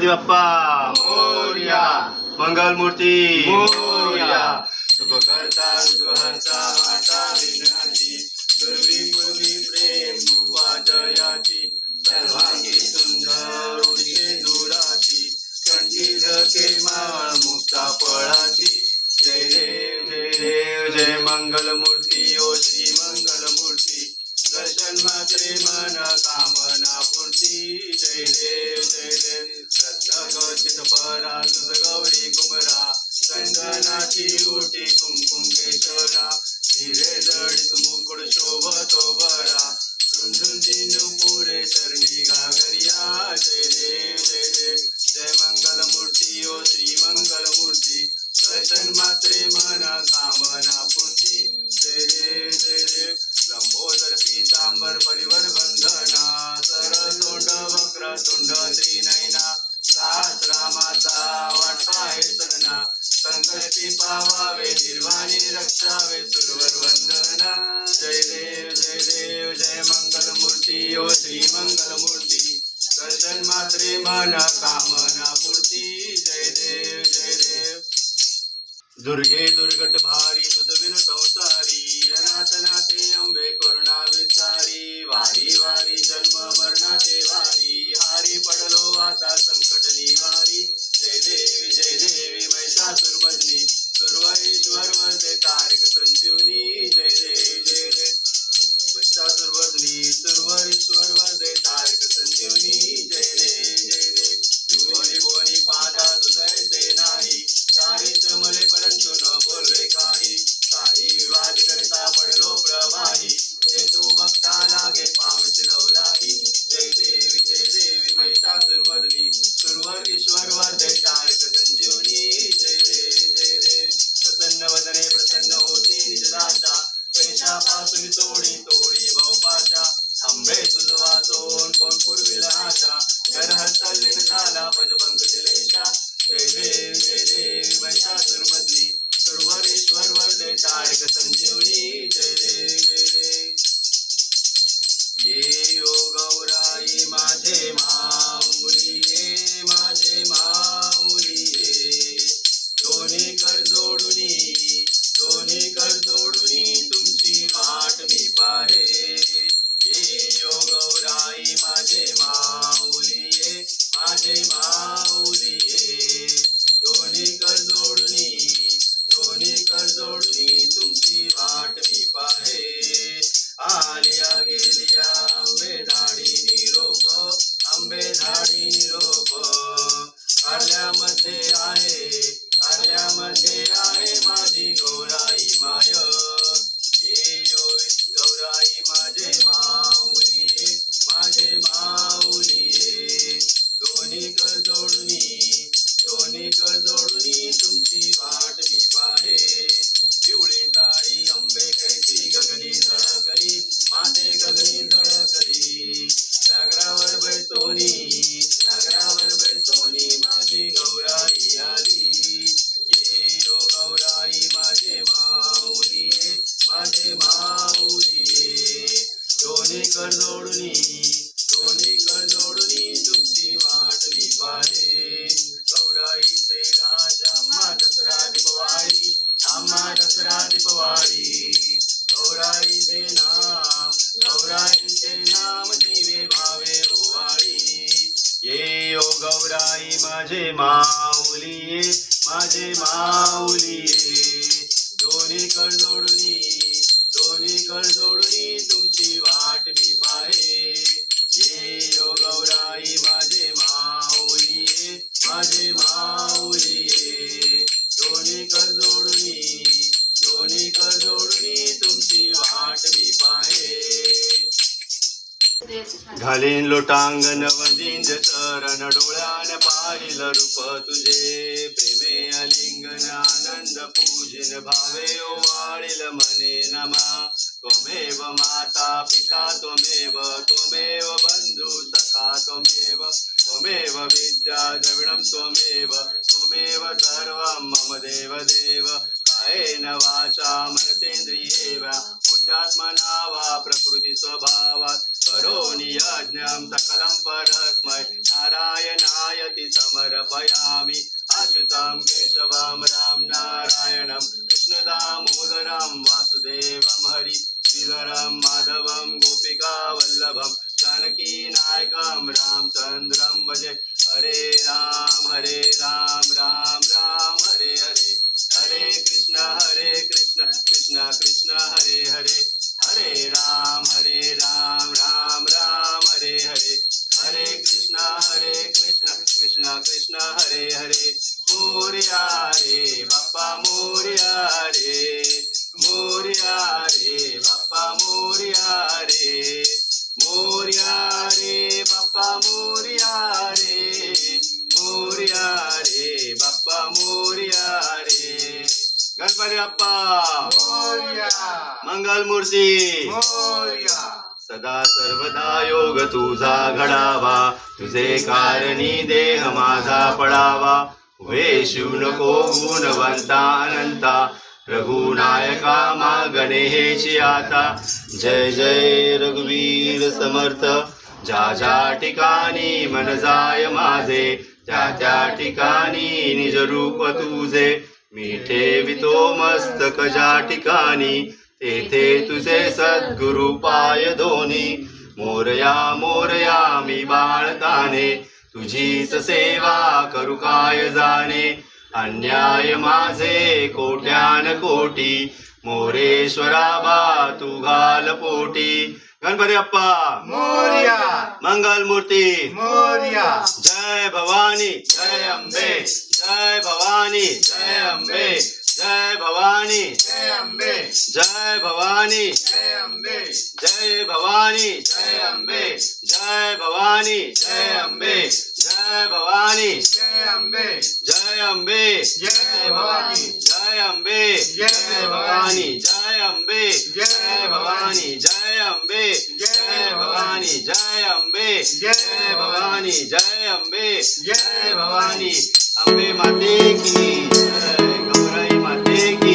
गणपती बाप्पा मोरया, मंगलमूर्ती मोरया. सुख करता सुखहर्ता माता विघ्नाची, दुर्वी पूर्वी प्रेम रूपाजयाची, सर्वांगी सुंदर उदिते दुराची, कंठी झके माळ मुक्ता फळाची. जय देव जय देव जय मंगलमूर्ती ओ श्री मंगलमूर्ती, दर्शन मात्रे मन कामना पूर्ती. जय देव जय देव रत्न खचित परा, तुझ गौरी कुमरा, चंदनाची ओटी कुंकुम केशरा, हिरे जडित मुकुट शोभतो बरा, झुंझुंती नुपुरे चरणी घागरिया. जय देव जय देव जय मंगलमूर्ती ओ श्री मंगलमूर्ती, दर्शन मात्रे मन कामना पूर्ती. जय देव जय देव लंबोदर पीतांबर परिवर बंधना, सरतोंड वक्रतुंड त्रिनयना, सहस्रामाचा वाटपा हे सदना, संकष्टी पावावे निर्वाणी रक्षावे सुरवर वंदना. जय देव जय मंगलमूर्ती ओ श्री मंगलमूर्ती, दर्शन मात्रे मन कामना पूर्ती. जय देव जय देव दुर्गे दुर्गट भारी, तुझ बिन संसारी, अनाथ नाथे अंबे करुणा विचारी, वारी वारी जन्म मरणाचे वारी, हारी पडलो आता संकट निवारी. जय देवी महिषासुरमर्दिनी, सुरवरीश्वर वरदे तारक संजीवनी. जय देव महिषासुरमर्दिनी, सुरवरीश्वर वरदे तारक संजीवनी. जय देव भुवनी भुवनी पादा तुझे नाही, सारीच मले परंतु न बोलले काही, काही विवाद करता पडलो प्रवाही, ते तू बघता लागे पावच लवलाही. जय देवी महिषासुरमर्दिनी, सुरवर ईश्वर वरदे तारक संजीवनी. जय देव प्रसन्न वदने प्रसन्न होती निजदाशा, क्लेशापासून तोडी तोडी भवपाशा, थांबे तुझ वाचून कोण पूर्वील आशा, घर हरतल्लीन झाला पजपंक दिलेशा. जय देव महिषासुरमर्दिनी, सुरवर ईश्वर वरदे तारक संजीवनी. जय देव ये ओ गौराई माझे माऊली ये, माझे माऊली ये, दोन्ही कर जोडुनी तुमची वाट मी पाहे. ये ओ गौराई माझे माऊली ये, माझे माऊली ये, दोन्ही कर जोडुनी तुमची वाट मी पाहे. आलिया गेलिया आंबे धाडी निरोप, आंबे धाडी निरोप, कारल्यामध्ये आहे माझी गौराई माय. ये गौराई माझे माऊली ये, माझे माऊली ये, दोन्ही कर जोडुनी तुमची वाट मी पाहे. पिवळी ताळी आंबे कैसी गगनी झळकली, माते गगनी झळकली, नगरावर बैसोनी माझी गौराई आली. ये ओ गौराई माझे माऊली ये, माझे माऊली ये, दोन्ही कर जोडुनी तुमची वाट मी पाहे. गौराईचे राजा आम्हा दसरा दीपवाळी, आम्हा दसरा दीपवाळी, गौराईचे नाम दिवे भावे ओवाळी. ये ओ गौराई माझे माऊली ये, माझे माऊली ये, दोन्ही कर जोडुनी तुमची वाट मी पाहे. ये ओ गौराई माझे माऊली ये, माझे माऊली ये, दोन्ही कर जोडुनी तुमची वाट मी पाहे. घालीन लोटांगण वंदीन चरण, डोळ्यान पाहिल रूप तुझे, प्रेमे अलिंगन आनंद पूजिन, भावे ओवाळील मने नमा. त्वमेव माता पिता त्वमेव बंधु सखा त्वमेव विद्या द्रविणं त्वमेव सर्वं मम देव. कायेन वाचा मनसेन्द्रियेव बुद्ध्यात्मना वा प्रकृती स्वभावात् करोमि यज्ञं सकलं परस्मै नारायणायति समर्पयामि अच्युतं केशवं राम नारायणं कृष्णदामोदरं वासुदेवं हरि श्रीधरं माधवं गोपिकावल्लभं जानकीनायकं रामचन्द्रं भजे हरे राम राम राम हरे हरे हरे कृष्ण कृष्ण कृष्ण हरे हरे हरे राम राम राम हरे हरे हरे कृष्ण कृष्ण कृष्ण हरे हरे मोरया रे बाप्पा मोरया रे बाप्पा मोरया रे बाप्पा मोरया रे बाप्पा मोरया रे गणपती बाप्पा मोरया मंगल मूर्ती मोरया सदा सर्वदा योग तुझा घडावा तुझे कारणी देह माझा पडावा वेशू नको गुणवंता अनंता रघुनायका मागणे हेची आता जय जय रघुवीर समर्थ ज्या ज्या ठिकाणी मन जाय माझे त्या त्या ठिकाणी निज रूप तुझे मी ठेवितो मस्तक ज्या ठिकाणी तेथे तुझे सद्गुरु पाय दोन्ही मोरया मी बाळताने तुझीच सेवा करू काय जाणे अन्याय माझे कोट्यान कोटी मोरेश्वरा बा तू घाल पोटी गणपती बाप्पा मोरया मंगल मूर्ती मोरया जय भवानी जय अंबे जय भवानी जय अंबे जय भवानी जय अंबे जय भवानी जय अंबे जय भवानी जय अंबे जय भवानी जय अंबे जय भवानी जय अंबे जय अंबे जय भवानी जय अंबे जय भवानी जय अंबे जय भवानी जय अंबे जय भवानी जय अंबे जय भवानी जय अंबे जय भवानी अंबे माते की जय गौराई माते की